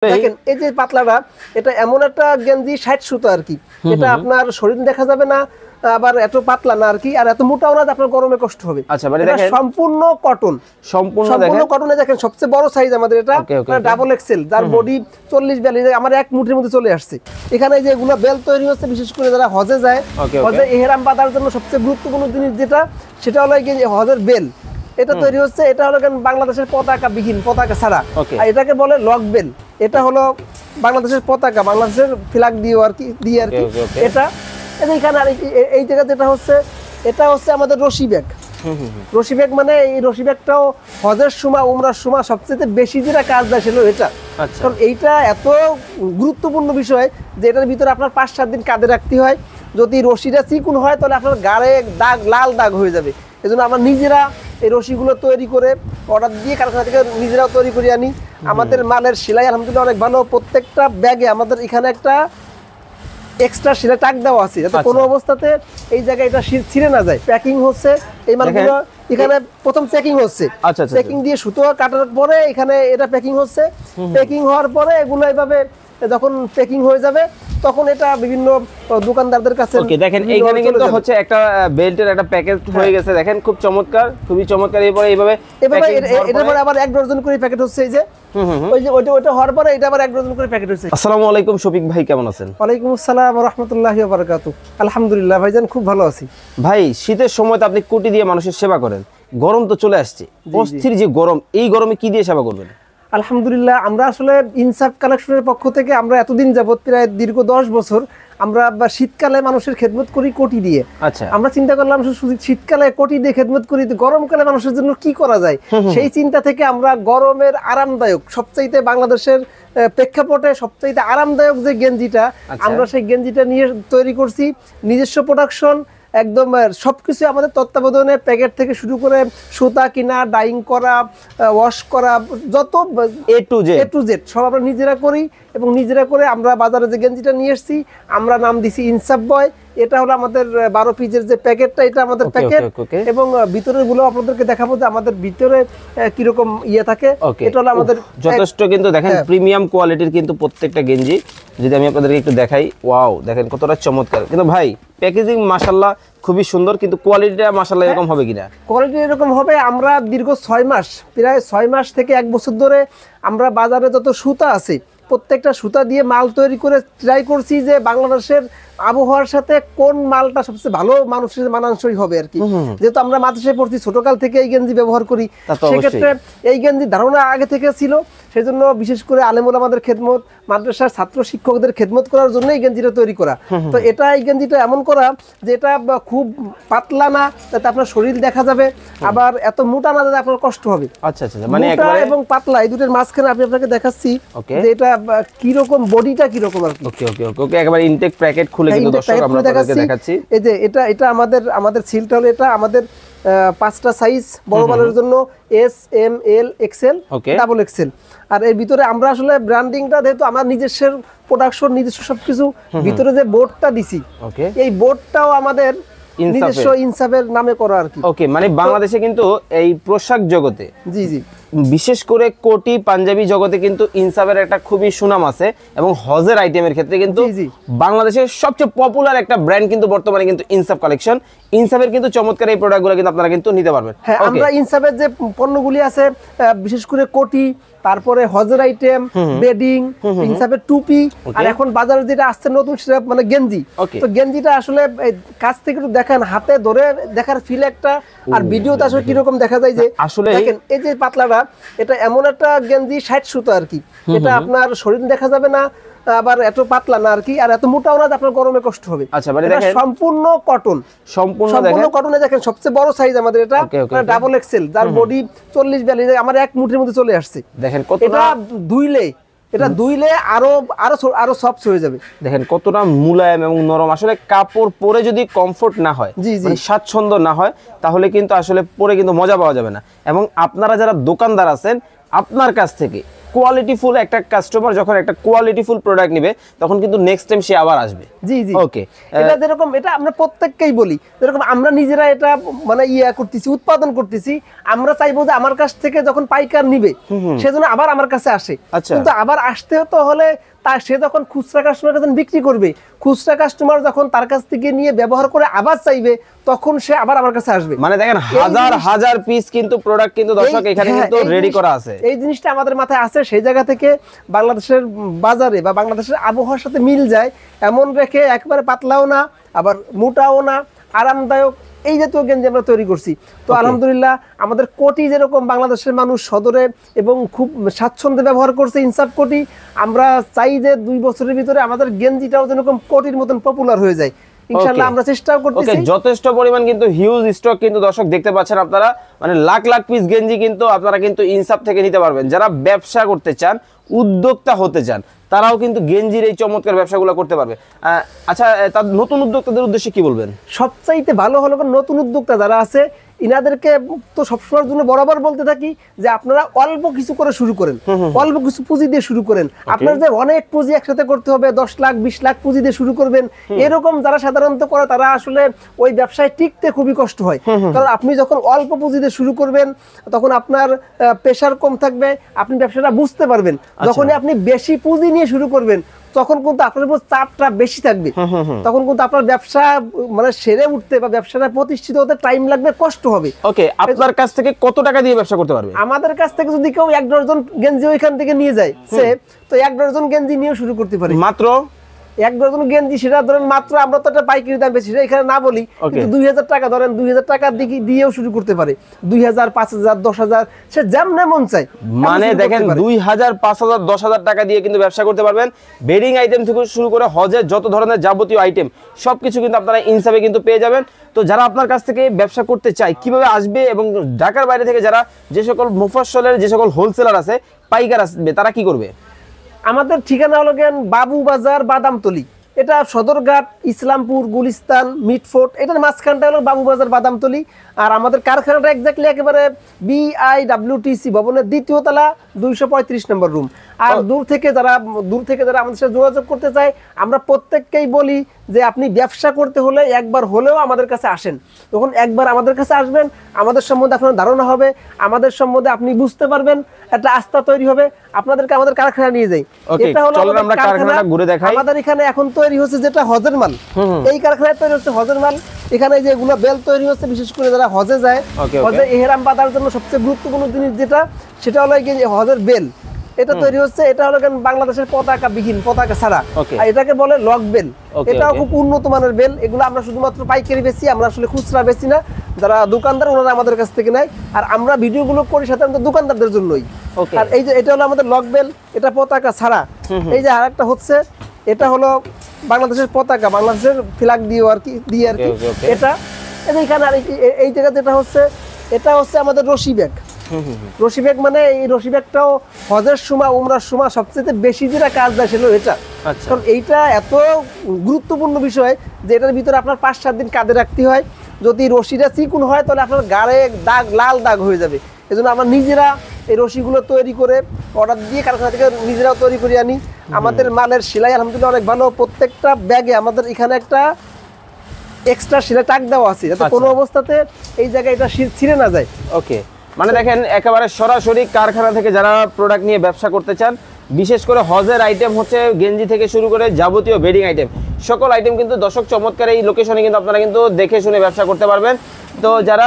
দেখেন এই যে পাতলাটা, এটা এমন একটা গেঞ্জি 60 সুতা আর কি। এটা আপনার শরীর দেখা যাবে না, আবার এত পাতলা না আর কি, আর এত মোটাও না যে আপনার গরমে কষ্ট হবে। আচ্ছা, মানে এটা দেখেন সম্পূর্ণ কটন, সম্পূর্ণ কটনে। দেখেন সবচেয়ে বড় সাইজ আমাদের এটা, ডাবল এক্সেল, যার বডি 40-42, আমার এক মুঠির মধ্যে চলে আসছে। এখানে যে এগুলো বেল তৈরি হচ্ছে, বিশেষ করে যারা হজে যায়, হজে ইহরাম বাঁধার জন্য সবচেয়ে গুরুত্বপূর্ণ জিনিস যেটা, সেটা হলো এই যে হজের বেল। এটা তৈরি হচ্ছে, এটা হলো বাংলাদেশের পতাকা বিহীন, পতাকা ছাড়া, আর এটাকে বলে লক বেল। এটা হলো বাংলাদেশের পতাকা, বাংলাদেশের ফ্ল্যাগ দিয়ে আর কি এটা এখানে। আর এই জায়গা যেটা হচ্ছে, এটা হচ্ছে আমাদের রশি ব্যাগ। রশি ব্যাগ মানে এই রশি ব্যাগটাও হজের সময়, উমরার সময় সবচেয়ে বেশি যেটা কাজ দেয় সেটা এটা। কারণ এইটা এত গুরুত্বপূর্ণ বিষয় যে এটার ভিতরে আপনার 5-7 দিন কাঁধে রাখতে হয়। যদি রশিটা চিকুন হয় তাহলে আপনার গায়ে দাগ, লাল দাগ হয়ে যাবে। এই জন্য আমরা নিজেরা এই রশিগুলো তৈরি করে অর্ডার দিয়ে কারখানা থেকে নিজেরাও তৈরি করে আনি। আমাদের মালের সেলাই আলহামদুলিল্লাহ অনেক ভালো। প্রত্যেকটা ব্যাগে আমাদের এখানে একটা এক্সট্রা সেলাই টাক দেওয়া আছে, যাতে কোনো অবস্থাতে এই জায়গায় এটা ছিঁড়ে না যায়। প্যাকিং হচ্ছে এই মালগুলো এখানে প্রথম চেকিং হচ্ছে, চেকিং দিয়ে সুতো কাটার পরে এখানে এটা প্যাকিং হচ্ছে। প্যাকিং হওয়ার পরে এগুলো এইভাবে যখন প্যাকিং হয়ে যাবে তখন এটা বিভিন্ন দোকানদারদের কাছে। ওকে, দেখেন এইখানে কিন্তু হচ্ছে একটা বেল্টের একটা প্যাকেজ হয়ে গেছে। দেখেন খুব চমৎকার, খুবই চমৎকার। এরপরে এইভাবে এটার পরে আবার 1 ডজন করে প্যাকেট হচ্ছে। এই যে ওই যে ওইটা হওয়ার পরে এটা আবার 1 ডজন করে প্যাকেট হচ্ছে। আসসালামু আলাইকুম শফিক ভাই, কেমন আছেন? ওয়ালাইকুম আসসালাম ওয়া রাহমাতুল্লাহি ওয়া বারাকাতুহু। আলহামদুলিল্লাহ ভাইজান, খুব ভালো আছি। ভাই, শীতের সময় তো আপনি কোটি দিয়ে মানুষের সেবা করেন, গরম তো চলে আসছে, অস্থির যে গরম, এই গরমে কি দিয়ে সেবা করবেন? আলহামদুলিল্লাহ, আমরা আসলে ইনসাফ কালেকশনের পক্ষ থেকে আমরা এতদিন যাবত, প্রায় দীর্ঘ 10 বছর আমরা শীতকালে মানুষের খেদমত করি কোটি দিয়ে। আচ্ছা, আমরা চিন্তা করলাম শীতকালে কোটি দিয়ে খেদমত করি, গরমকালে মানুষের জন্য কি করা যায়। সেই চিন্তা থেকে আমরা গরমের আরামদায়ক, সবচাইতে বাংলাদেশের প্রেক্ষাপটে সবচাইতে আরামদায়ক যে গেঞ্জিটা, আমরা সেই গেঞ্জিটা নিয়ে তৈরি করছি। নিজস্ব প্রোডাকশন, একদম সবকিছু আমাদের তত্ত্বাবধানে, প্যাকেট থেকে শুরু করে সুতা কিনা, ডাইং করা, ওয়াশ করা, যত এ টু জেড সব আমরা নিজেরা করি। এবং নিজেরা করে আমরা বাজারে যে গেঞ্জিটা নিয়ে এসেছি, আমরা নাম দিছি ইনসাফ বয়। এটা হলো আমাদের 12 পিসের যে প্যাকেটটা, এটা আমাদের প্যাকেট। এবং ভিতরের গুলো আপনাদেরকে দেখাবো যে আমাদের ভিতরে কিরকম ইয়ে থাকে। এটা হলো আমাদের যথেষ্ট কিন্তু দেখেন প্রিমিয়াম কোয়ালিটির কিন্তু প্রত্যেকটা গেঞ্জি। যদি আমি আপনাদেরকে একটু দেখাই, ওয়াও, দেখেন কতটা চমৎকার। কিন্তু ভাই, প্যাকেজিং মাশাআল্লাহ খুবই সুন্দর, কিন্তু কোয়ালিটিটা মাশাআল্লাহ এরকম হবে কিনা? কোয়ালিটি এরকম হবে। আমরা দীর্ঘ 6 মাস, প্রায় 6 মাস থেকে 1 বছর ধরে আমরা বাজারে যত সুতা আছে প্রত্যেকটা সুতা দিয়ে মাল তৈরি করে ট্রাই করছি যে বাংলাদেশের আবহাওয়ার সাথে কোন মালটা সবচেয়ে ভালো মানুষের মানানসই হবে আর কি। যেহেতু আমরা মাদ্রাসায় পড়ছি, ছোটকাল থেকে এই গেঞ্জি ব্যবহার করি, সেক্ষেত্রে এই গেঞ্জি ধারণা আগে থেকে ছিল। সেজন্য বিশেষ করে আলেম ওলামাদের খেদমত, মাদ্রাসার ছাত্র শিক্ষকদের খেদমত করার জন্য এই গেঞ্জিটা তৈরি করা। তো এটা এই গেঞ্জিটা এমন করা যে এটা খুব পাতলা না, যাতে আপনার শরীর দেখা যাবে, আবার এত মোটা না যাতে আপনার কষ্ট হবে। আচ্ছা আচ্ছা, মানে মোটা এবং পাতলা এই দুটোর মাঝখানে আমি আপনাকে দেখাচ্ছি যে এটা কি রকম, বডিটা কি রকম আর কি। ওকে ওকে ওকে, একবার ইনটেক প্যাকেট খুলে কিন্তু দর্শক আমরা আপনাদেরকে দেখাচ্ছি। এই যে এটা আমাদের সিলটা হলো, এটা আমাদের 5টা সাইজ, বড় মালের জন্য এস, এম, এল, এক্সেল, ডাবল এক্সেল। আর এর ভিতরে আমরা আসলে ব্র্যান্ডিংটা, যেহেতু আমার নিজস্ব প্রোডাকশন, নিজস্ব সবকিছু, ভিতরে যে বোর্ডটা দিছি, এই বোর্ডটাও আমাদের নিজস্ব ইনসাফের নামে করা আর কি। ওকে, মানে বাংলাদেশে কিন্তু এই পোশাক জগতে, জি জি, বিশেষ করে কোটি পাঞ্জাবি জগতে কিন্তু ইনসাফের একটা খুবই সুনাম আছে। এবং হজের আইটেমের ক্ষেত্রে কিন্তু বাংলাদেশের সবচেয়ে পপুলার একটা ব্র্যান্ড কিন্তু বর্তমানে কিন্তু ইনসাফ কালেকশন। ইনসাফের কিন্তু চমৎকার এই প্রোডাক্টগুলো কিন্তু আপনারা কিন্তু নিতে পারবেন। হ্যাঁ, আমরা ইনসাফের যে পণ্যগুলি আছে, বিশেষ করে কোটি, তারপরে হজের আইটেম, বেডিং, ইনসাফের টুপি, আর এখন বাজারে যেটা আসছে নতুন সেটা মানে গেঞ্জি। তো গেঞ্জিটা আসলে কাছ থেকে একটু দেখেন, হাতে ধরে দেখার ফিল একটা, আর ভিডিওতে আসলে কিরকম দেখা যায় যে আসলে দেখেন এই যে পাতলাটা, এটা এমন একটা গেঞ্জি 60 সুতা আর কি। এটা আপনার শরীর দেখা যাবে না, আবার এত পাতলা না আর কি, আর এত মোটাও না যে আপনার গরমে কষ্ট হবে। আচ্ছা, মানে দেখেন সম্পূর্ণ কটন, সম্পূর্ণ কটনে। দেখেন সবচেয়ে বড় সাইজ আমাদের এটা, ডাবল এক্সেল, যার বডি 40-42, আমার এক মুঠির মধ্যে চলে আসছে। দেখেন কতটা, এটা ধুইলে আরো সফট হয়ে যাবে। দেখেন কতটা মুলায়ম এবং নরম। আসলে কাপড় পরে যদি কমফোর্ট না হয়, মানে স্বাচ্ছন্দ্য না হয়, তাহলে কিন্তু আসলে পরে কিন্তু মজা পাওয়া যাবে না। এবং আপনারা যারা দোকানদার আছেন, আপনার কাছ থেকে কোয়ালিটিফুল একটা কাস্টমার যখন একটা কোয়ালিটিফুল প্রোডাক্ট নেবে তখন কিন্তু নেক্সট টাইম সে আবার আসবে। জি জি ওকে, এটা যেরকম এটা আমরা প্রত্যেককেই বলি, যেরকম আমরা নিজেরা এটা মানে করতেছি, উৎপাদন করতেছি, আমরা চাইবো যে আমার কাছ থেকে যখন পাইকার নিবে সেজন্য আবার আমার কাছে আসে। কিন্তু আবার আসতে তো হলে সে যখন খুচরা কাস্টমার কাছে বিক্রি করবে, খুচরা কাস্টমার যখন তার কাছ থেকে নিয়ে ব্যবহার করে আবার চাইবে, তখন সে আবার আমার কাছে আসবে। মানে দেখেন হাজার হাজার পিস কিন্তু প্রোডাক্ট কিন্তু দর্শক এখানে কিন্তু রেডি করা আছে। এই জিনিসটা আমাদের মাথায় আছে, সেই জায়গা থেকে বাংলাদেশের বাজারে বা বাংলাদেশের আবহাওয়ার সাথে মিল যায় এমন রেখে একবারে পাতলাও না আবার মোটাও না, আরামদায়ক এই জাতীয় গেঞ্জি আমরা তৈরি করছি। তো আলহামদুলিল্লাহ আমাদের কোটি যেরকম বাংলাদেশের মানুষ সদরে এবং খুব স্বাচ্ছন্দ্যে ব্যবহার করছে ইনসাফ কোটি, আমরা চাই যে 2 বছরের ভিতরে আমাদের গেঞ্জিটাও যেরকম কোটির মতন পপুলার হয়ে যায় ইনশাআল্লাহ। আমরা চেষ্টা করতেছি। ওকে, যথেষ্ট পরিমাণ কিন্তু হিউজ স্টক কিন্তু দর্শক দেখতে পাচ্ছেন আপনারা, মানে লাখ লাখ পিস গেঞ্জি কিন্তু আপনারা কিন্তু ইনসাফ থেকে নিতে পারবেন। যারা ব্যবসা করতে চান, উদ্যোক্তা হতে চান, তারাও কিন্তু গেঞ্জির এই চমৎকার ব্যবসাগুলো করতে পারবে। আচ্ছা, তার নতুন উদ্যোক্তাদের উদ্দেশ্যে কি বলবেন? সবচাইতে ভালো হলো নতুন উদ্যোক্তা যারা আছে ইনাদেরকে তো সবসময়ের জন্য বরাবর বলতে থাকি যে আপনারা অল্প কিছু করে শুরু করেন, অল্প কিছু পুঁজি দিয়ে শুরু করেন। আপনার যে অনেক পুঁজি একসাথে করতে হবে, 10 লাখ 20 লাখ পুঁজি দিয়ে শুরু করবেন, এরকম যারা সাধারণত করে তারা আসলে ওই ব্যবসায় টিকতে খুবই কষ্ট হয়। কারণ আপনি যখন অল্প পুঁজি দিয়ে শুরু করবেন তখন আপনার প্রেশার কম থাকবে, আপনি ব্যবসাটা বুঝতে পারবেন। যখনই আপনি বেশি পুঁজি নিয়ে শুরু করবেন তখন কিন্তু আপনার উপর চাপটা বেশি থাকবে, তখন কিন্তু আপনার ব্যবসা মানে সেরে উঠতে বা ব্যবসাটা প্রতিষ্ঠিত হতে টাইম লাগবে, কষ্ট হবে। ওকে, আপনার কাছ থেকে কত টাকা দিয়ে ব্যবসা করতে পারবে? আমাদের কাছ থেকে যদি কেউ 1 ডজন গেঞ্জি ওইখান থেকে নিয়ে যায় সে তো 1 ডজন গেঞ্জি নিয়ে শুরু করতে পারে। মাত্র 1 ডজন গেঞ্জি, সেটা ধরেন মাত্র আমরা তো একটা পাইকারি দাম বেশি সেটা এখানে না বলি, কিন্তু 2000 টাকা ধরেন 2000 টাকার দিকে দিয়েও শুরু করতে পারে, 2000 5000 10000 সে যেমন মন চায়। মানে দেখেন 2000 5000 10000 টাকা দিয়ে কিন্তু ব্যবসা করতে পারবেন। বেডিং আইটেম থেকে শুরু করে হজের যত ধরনের যাবতীয় আইটেম সবকিছু কিন্তু আপনারা ইনসাফে কিন্তু পেয়ে যাবেন। তো যারা আপনার কাছ থেকে ব্যবসা করতে চায় কিভাবে আসবে, এবং ঢাকার বাইরে থেকে যারা যে সকল মুফাসসলের যে সকল হোলসেলার আছে, পাইকার আসবে, তারা কি করবে? আমাদের ঠিকানা হলো বাবু বাজার বাদামতলি, এটা সদরঘাট, ইসলামপুর, গুলিস্তান, মিটফোর্ট, এটার মাঝখানটা হলো বাবু বাজার বাদামতলি। আর আমাদের কারখানাটা এক্স্যাক্টলি একেবারে BIWTC ভবনের 2য় তলা 235 নম্বর রুম। আর দূর থেকে যারা আমাদের সাথে যোগাযোগ করতে চায়, আমরা প্রত্যেককেই বলি যে আপনি ব্যবসা করতে হলে একবার হলেও আমাদের কাছে আসেন। তখন একবার আমাদের কাছে আসবেন, আমাদের সম্বন্ধে আপনার ধারণা হবে, আমাদের সম্বন্ধে আপনি বুঝতে পারবেন, একটা আস্থা তৈরি হবে। আপনাদেরকে আমাদের কারখানা নিয়ে যাই, এটা হলো আমরা কারখানাটা ঘুরে দেখাই। আমাদের এখানে এখন তৈরি হচ্ছে যেটা হজের মাল, এই কারখানায় তৈরি হচ্ছে হজের মাল। এখানে যেগুলো বেল তৈরি হচ্ছে বিশেষ করে যারা হজে যায়, হজে এহরাম বাঁধার জন্য সবচেয়ে গুরুত্বপূর্ণ জিনিস যেটা, সেটা হলো হজের বেল। এটা তৈরি হচ্ছে, এটা হলো বাংলাদেশের পতাকা বিহীন, পতাকা ছাড়া, আর এটাকে বলে লক বেল। এটাও খুব উন্নত মানের বেল। এগুলো আমরা শুধুমাত্র পাইকারি বেচি, আমরা আসলে খুচরা বেচি না। যারা দোকানদার ওনারা আমাদের কাছ থেকে নেয়, আর আমরা ভিডিওগুলো করি সাধারণত দোকানদারদের জন্যই। আর এই যে এটা হলো আমাদের লক বেল, এটা পতাকা ছাড়া। এই যে আরেকটা হচ্ছে, এটা হলো বাংলাদেশের পতাকা, বাংলাদেশের ফ্ল্যাগ দিয়ে আর কি এটা এখানে। আর এই জায়গা যেটা হচ্ছে, এটা হচ্ছে আমাদের রশি ব্যাগ। রশি ব্যাগ মানে এই রশি ব্যাগটাও হজের সময়, উমরার সময় সবচেয়ে বেশি যেটা কাজ দেয় সেটা এটা। কারণ এইটা এত গুরুত্বপূর্ণ বিষয় যে এটার ভিতরে আপনার 5-7 দিন কাঁধে রাখতে হয়। যদি রশিটা চিকুন হয় তাহলে আপনার গায়ে দাগ, লাল দাগ হয়ে যাবে। এই জন্য আমরা নিজেরা এই রশিগুলো তৈরি করে অর্ডার দিয়ে কারখানা থেকে নিজেরাও তৈরি করে আনি। আমাদের মালের সেলাই আলহামদুলিল্লাহ অনেক ভালো। প্রত্যেকটা ব্যাগে আমাদের এখানে একটা এক্সট্রা সেলাই টাক দেওয়া আছে, যাতে কোনো অবস্থাতে এই জায়গায় এটা ছিঁড়ে না যায়। ওকে, মানে দেখেন একেবারে সরাসরি কারখানা থেকে যারা প্রোডাক্ট নিয়ে ব্যবসা করতে চান, বিশেষ করে হজের আইটেম হচ্ছে গেঞ্জি থেকে শুরু করে যাবতীয় বেডিং আইটেম, সকল আইটেম কিন্তু দর্শক চমৎকার এই লোকেশনে কিন্তু আপনারা কিন্তু দেখে শুনে ব্যবসা করতে পারবেন। তো যারা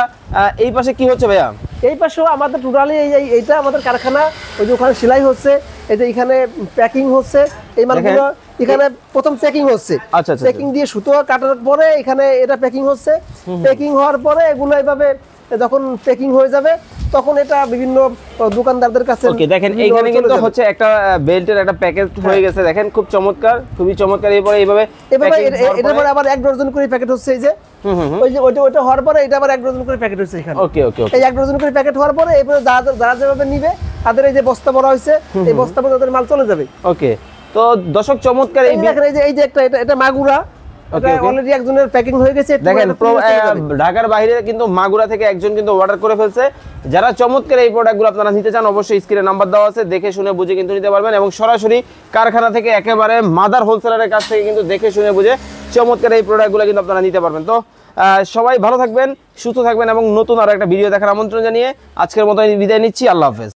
এই পাশে কি হচ্ছে ভাইয়া? এই পাশেও আমাদের টোটালি এইটা আমাদের কারখানা, ওই যে ওখানে সেলাই হচ্ছে, এই যে এখানে প্যাকিং হচ্ছে, এই মালগুলো এখানে প্রথম চেকিং হচ্ছে। আচ্ছা, চেকিং দিয়ে সুতো কাটার পরে এখানে এটা প্যাকিং হচ্ছে। প্যাকিং হওয়ার পরে এগুলো এইভাবে যখন প্যাকিং হয়ে যাবে তখন এটা বিভিন্ন দোকানদারদের কাছে। ওকে, দেখেন এইখানে কিন্তু হচ্ছে একটা বেল্টের একটা প্যাকেট হয়ে গেছে, দেখেন খুব চমৎকার, খুবই চমৎকার। এরপর এইভাবে এটার পরে আবার 1 ডজন করে প্যাকেট হচ্ছে, এই যে ওই যে ওইটা হওয়ার পরে এটা আবার 1 ডজন করে প্যাকেট হচ্ছে এখানে। ওকে ওকে, এই 1 ডজন করে প্যাকেট হওয়ার পরে এরপরে যারা যেভাবে নিবে তাদের এই যে বস্তা ভরা হয়েছে, এই বস্তা ভরা তাদের মাল চলে যাবে। ওকে, তো দর্শক চমৎকার এই দেখেন, এই যে একটা এটা মাগুরা, এটা অলরেডি একজনের প্যাকিং হয়ে গেছে। দেখেন ঢাকার বাইরে কিন্তু মাগুরা থেকে একজন কিন্তু অর্ডার করে ফেলছে। যারা চমৎকার এই প্রোডাক্টগুলো আপনারা নিতে চান অবশ্যই স্ক্রিনে নাম্বার দেওয়া আছে, দেখে শুনে বুঝে কিন্তু নিতে পারবেন এবং সরাসরি কারখানা থেকে একেবারে মাদার হোলসেলারের কাছ থেকে কিন্তু দেখে শুনে বুঝে চমৎকার এই প্রোডাক্টগুলো কিন্তু আপনারা নিতে পারবেন। তো সবাই ভালো থাকবেন, সুস্থ থাকবেন এবং নতুন আরো একটা ভিডিও দেখার আমন্ত্রণ জানিয়ে আজকের মতো বিদায় নিচ্ছি। আল্লাহ হাফেজ।